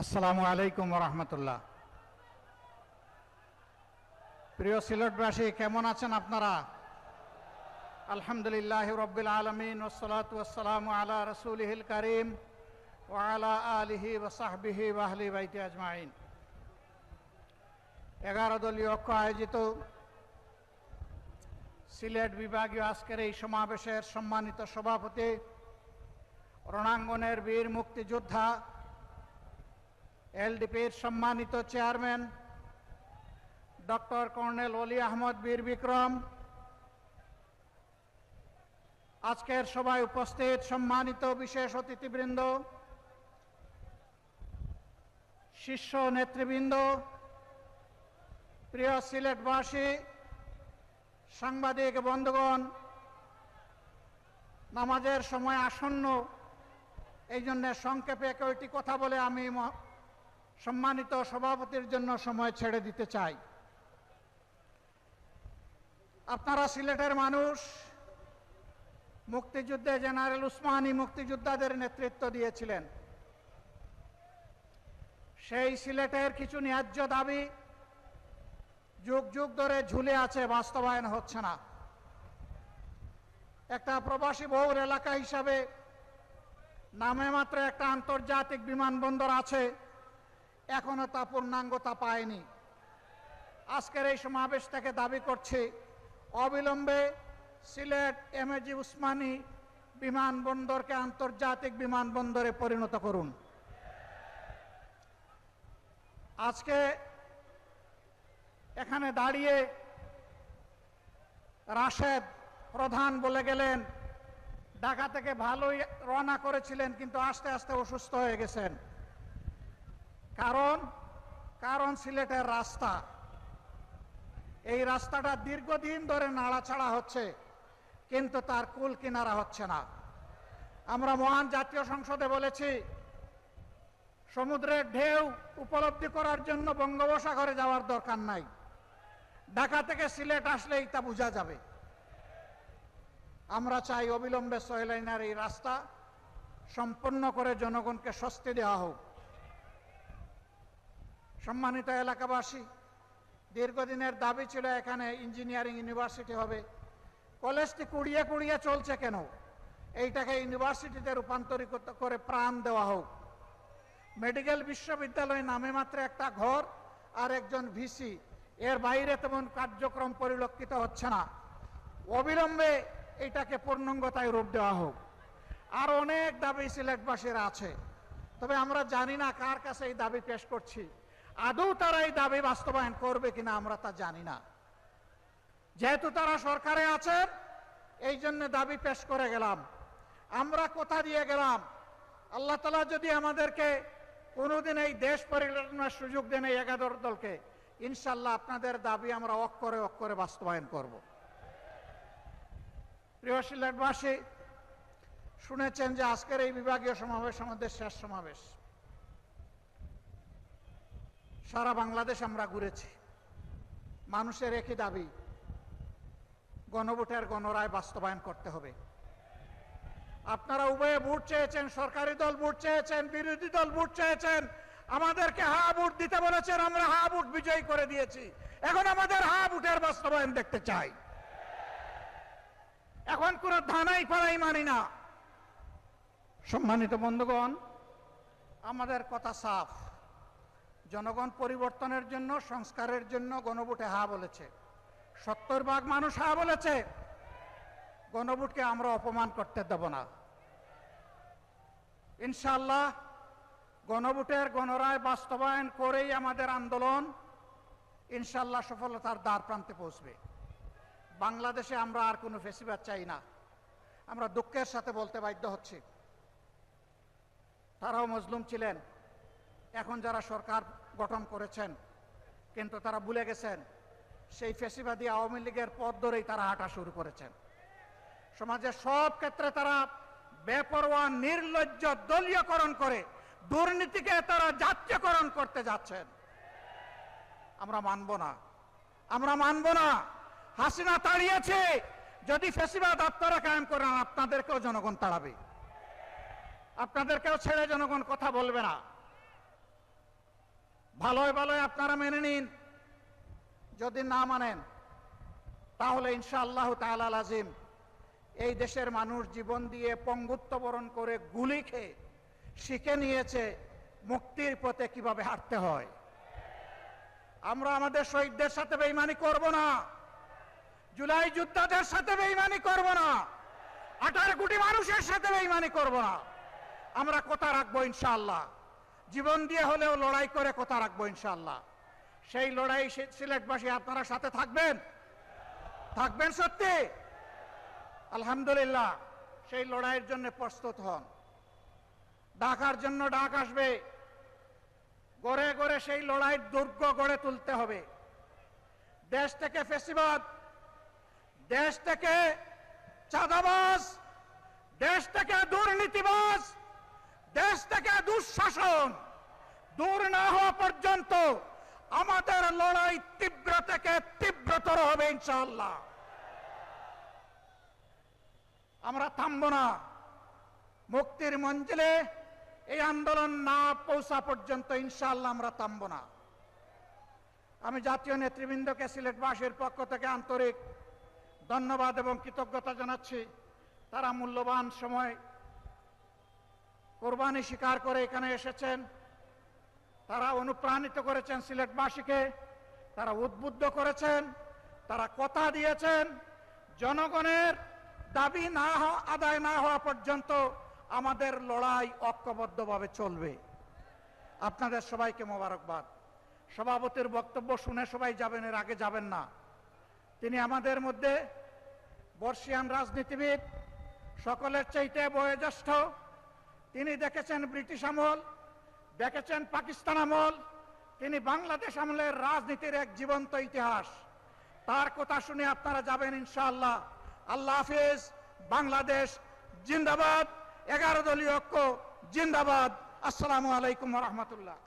আসসালামু আলাইকুম রহমতুল্লাহ। প্রিয় সিলেটবাসী, কেমন আছেন আপনারা? আলহামদুলিল্লাহ রব্বিল আলামিন ওয়াসসালাতু ওয়াসসালামু আলা রাসূলিহিল কারীম ওয়া আলা আলিহি ওয়া সাহবিহি ওয়া আহলি বাইতি আজমাইন। 11 দলীয় ঐক্য আয়োজিত সিলেট বিভাগীয় আজকের এই সমাবেশের সম্মানিত সভাপতি, রণাঙ্গনের বীর মুক্তিযোদ্ধা, এলডিপির সম্মানিত চেয়ারম্যান ডক্টর কর্নেল অলি আহমদ বীর বিক্রম, আজকের সভায় উপস্থিত সম্মানিত বিশেষ অতিথিবৃন্দ, শীর্ষ নেতৃবৃন্দ, প্রিয় সিলেটবাসী, সাংবাদিক বন্ধুগণ, নামাজের সময় আসন্ন, এই জন্য সংক্ষেপে কয়েকটি কথা বলে আমি সম্মানিত সভাপতির জন্য সময় ছেড়ে দিতে চাই। আপনারা সিলেটের মানুষ, মুক্তিযুদ্ধে জেনারেল উসমানী মুক্তিযোদ্ধাদের নেতৃত্ব দিয়েছিলেন। সেই সিলেটের কিছু ন্যায্য দাবি যুগ যুগ ধরে ঝুলে আছে, বাস্তবায়ন হচ্ছে না। একটা প্রবাসী বহুল এলাকা হিসাবে নামে মাত্র একটা আন্তর্জাতিক বিমানবন্দর আছে, এখনো তা পূর্ণাঙ্গতা পায়নি। আজকের এই সমাবেশ থেকে দাবি করছি, অবিলম্বে সিলেট এমএজি উসমানী বিমানবন্দরকে আন্তর্জাতিক বিমানবন্দরে পরিণত করুন। আজকে এখানে দাঁড়িয়ে রাশেদ প্রধান বলে গেলেন ঢাকা থেকে ভালোই রওনা করেছিলেন, কিন্তু আস্তে আস্তে অসুস্থ হয়ে গেছেন। কারণ সিলেটের রাস্তা, এই রাস্তাটা দীর্ঘদিন ধরে নাড়াচাড়া হচ্ছে, কিন্তু তার কুল কিনারা হচ্ছে না। আমরা মহান জাতীয় সংসদে বলেছি, সমুদ্রের ঢেউ উপলব্ধি করার জন্য বঙ্গোপসাগরে যাওয়ার দরকার নাই, ঢাকা থেকে সিলেট আসলেই তা বোঝা যাবে। আমরা চাই অবিলম্বে 6 লাইনের এই রাস্তা সম্পন্ন করে জনগণকে স্বস্তি দেওয়া হোক। সম্মানিত এলাকাবাসী, দীর্ঘদিনের দাবি ছিল এখানে ইঞ্জিনিয়ারিং ইউনিভার্সিটি হবে। কলেজটি কুড়িয়ে কুড়িয়ে চলছে কেন? এইটাকে ইউনিভার্সিটিতে রূপান্তরিত করে প্রাণ দেওয়া হোক। মেডিকেল বিশ্ববিদ্যালয় নামে মাত্র একটা ঘর আর একজন ভিসি, এর বাইরে তেমন কার্যক্রম পরিলক্ষিত হচ্ছে না। অবিলম্বে এটাকে পূর্ণাঙ্গতায় রূপ দেওয়া হোক। আর অনেক দাবি সিলেটবাসীর আছে, তবে আমরা জানি না কার কাছে এই দাবি পেশ করছি। আদৌ তারা এই দাবি বাস্তবায়ন করবে কিনা আমরা তা জানি না। যেহেতু তারা সরকারে আছেন, এই জন্য দাবি পেশ করে গেলাম। আমরা কথা দিয়ে গেলাম, আল্লাহ তাআলা যদি আমাদেরকে কোনোদিন এই দেশ পরিচালনার সুযোগ দেন, এই 11 দলকে, ইনশাল্লাহ আপনাদের দাবি আমরা অক্ষরে অক্ষরে বাস্তবায়ন করব। প্রিয় সিলেটবাসী, শুনেছেন যে আজকের এই বিভাগীয় সমাবেশ আমাদের শেষ সমাবেশ। সারা বাংলাদেশ আমরা ঘুরেছি, মানুষের একই দাবি, গণভোটের গণরায় বাস্তবায়ন করতে হবে। আপনারা উভয়ে ভোট চেয়েছেন, সরকারি দল ভোট চেয়েছেন, বিরোধী দল ভোট চেয়েছেন, আমাদেরকে হা ভোট দিতে বলেছেন, আমরা হা ভোট বিজয়ী করে দিয়েছি। এখন আমাদের হা ভোটের বাস্তবায়ন দেখতে চাই। এখন কোনো ধানাই পাড়াই মানি না। সম্মানিত বন্ধুগণ, আমাদের কথা সাফ, জনগণ পরিবর্তনের জন্য, সংস্কারের জন্য গণভোটে হা বলেছে। 70% মানুষ হা বলেছে। গণভোটকে আমরা অপমান করতে দেব না। ইনশাআল্লাহ গণভোটের গণরায় বাস্তবায়ন করেই আমাদের আন্দোলন ইনশাআল্লাহ সফলতার দ্বার প্রান্তে পৌঁছবে। বাংলাদেশে আমরা আর কোনো ফেসিবাদ চাই না। আমরা দুঃখের সাথে বলতে বাধ্য হচ্ছি, তারাও মজলুম ছিলেন। এখন যারা সরকার গঠন করেছেন, কিন্তু তারা ভুলে গেছেন সেই ফেসিবাদী আওয়ামী লীগের পথ ধরেই তারা হাঁটা শুরু করেছেন। সমাজের সব ক্ষেত্রে তারা বেপরোয়া নির্লজ্জ দলীয়করণ করে দুর্নীতিকে তারা জাতীয়করণ করতে যাচ্ছেন। আমরা মানব না, আমরা মানব না। হাসিনা তাড়িয়েছে, যদি ফেসিবাদ আপনারা কায়েম করেন, আপনাদেরকেও জনগণ তাড়াবে, আপনাদেরকেও ছেড়ে জনগণ কথা বলবে না। ভালোই ভালোই আপনারা মেনে নিন, যদি না মানেন তাহলে ইনশাআল্লাহ তাআলা লাজিম এই দেশের মানুষ জীবন দিয়ে পঙ্গুত্ব বরণ করে গুলি খেয়ে শিখে নিয়েছে মুক্তির পথে কিভাবে হাঁটতে হয়। আমরা আমাদের শহীদদের সাথে বেঈমানি করব না, জুলাই যোদ্ধাদের সাথে বেঈমানি করব না, 18 কোটি মানুষের সাথে বেঈমানি করব না। আমরা কথা রাখবো ইনশাআল্লাহ, জীবন দিয়ে হলেও লড়াই করে কথা রাখবো ইনশাআল্লাহ। সেই লড়াই সিলেটবাসী আপনারা সাথে থাকবেন, থাকবেন সত্যি? আলহামদুলিল্লাহ, সেই লড়াইয়ের জন্য প্রস্তুত হন। ডাকার জন্য ডাক আসবে, গড়ে গড়ে সেই লড়াইয়ের দুর্গ গড়ে তুলতে হবে। দেশ থেকে ফ্যাসিবাদ, দেশ থেকে চাঁদাবাজ, দেশ থেকে দুর্নীতিবাজ, দেশ থেকে দুঃশাসন দূর না হওয়া পর্যন্ত আমাদের লড়াই তীব্র থেকে তীব্রতর হবে ইনশাআল্লাহ। আমরা থামব না, মুক্তির মঞ্জিলে এই আন্দোলন না পৌঁছা পর্যন্ত ইনশাআল্লাহ আমরা থামব না। আমি জাতীয় নেতৃবৃন্দকে সিলেটবাসীর পক্ষ থেকে আন্তরিক ধন্যবাদ এবং কৃতজ্ঞতা জানাচ্ছি। তারা মূল্যবান সময় কোরবানি স্বীকার করে এখানে এসেছেন, তারা অনুপ্রাণিত করেছেন সিলেটবাসীকে, তারা উদ্বুদ্ধ করেছেন, তারা কথা দিয়েছেন জনগণের দাবি না আদায় না হওয়া পর্যন্ত আমাদের লড়াই ঐক্যবদ্ধভাবে চলবে। আপনাদের সবাইকে মোবারকবাদ। সভাপতির বক্তব্য শুনে সবাই যাবেন, এর আগে যাবেন না। তিনি আমাদের মধ্যে বর্ষিয়ান রাজনীতিবিদ, সকলের চাইতে বয়োজ্যেষ্ঠ। তিনি দেখেছেন ব্রিটিশ আমল, দেখেছেন পাকিস্তান আমল, তিনি বাংলাদেশ আমলের রাজনীতির এক জীবন্ত ইতিহাস। তার কথা শুনে আপনারা যাবেন ইনশাআল্লাহ। আল্লাহ হাফেজ। বাংলাদেশ জিন্দাবাদ। 11 দলীয় ঐক্য জিন্দাবাদ। আসসালামু আলাইকুম ওয়া রাহমাতুল্লাহ।